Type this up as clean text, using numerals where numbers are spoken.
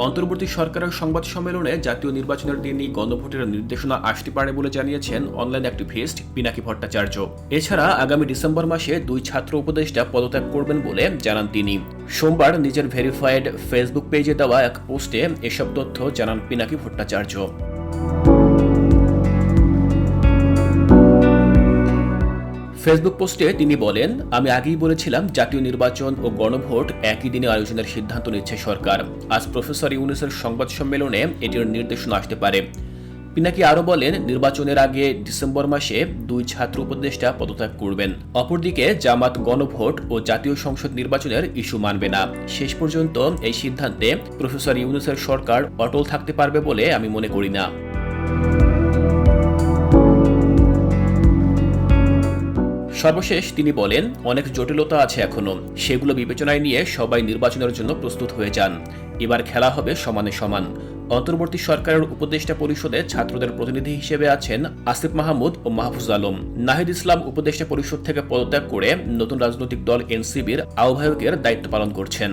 অন্তর্বর্তী সরকারের সংবাদ সম্মেলনে জাতীয় নির্বাচনের দিনই গণভোটের নির্দেশনা আসতে পারে বলে জানিয়েছেন অনলাইন অ্যাক্টিভিস্ট পিনাকি ভট্টাচার্য। এছাড়া আগামী ডিসেম্বর মাসে 2 ছাত্র উপদেষ্টা পদত্যাগ করবেন বলে জানান তিনি। সোমবার নিজের ভেরিফাইড ফেসবুক পেজে দেওয়া এক পোস্টে এসব তথ্য জানান পিনাকি ভট্টাচার্য। ফেসবুক পোস্টে তিনি বলেন, আমি আগেই বলেছিলাম জাতীয় নির্বাচন ও গণভোট একই দিনে আয়োজনের সিদ্ধান্ত নিচ্ছে সরকার। আজ প্রফেসর ইউনূসের সংবাদ সম্মেলনে এটির নির্দেশনা আসতে পারে। পিনাকি আরও বলেন, নির্বাচনের আগে ডিসেম্বর মাসে 2 ছাত্র উপদেষ্টা পদত্যাগ করবেন। অপরদিকে জামাত গণভোট ও জাতীয় সংসদ নির্বাচনের ইস্যু মানবে না। শেষ পর্যন্ত এই সিদ্ধান্তে প্রফেসর ইউনূসের সরকার অটল থাকতে পারবে বলে আমি মনে করি না। সর্বশেষ তিনি বলেন, অনেক জটিলতা আছে এখনো, সেগুলো বিবেচনায় নিয়ে সবাই নির্বাচনের জন্য প্রস্তুত হয়ে যান। এবার খেলা হবে সমানে সমান। অন্তর্বর্তী সরকারের উপদেষ্টা পরিষদে ছাত্রদের প্রতিনিধি হিসেবে আছেন আসিফ মাহমুদ ও মাহফুজ আলম। নাহিদ ইসলাম উপদেষ্টা পরিষদ থেকে পদত্যাগ করে নতুন রাজনৈতিক দল এনসিবির আহ্বায়কের দায়িত্ব পালন করছেন।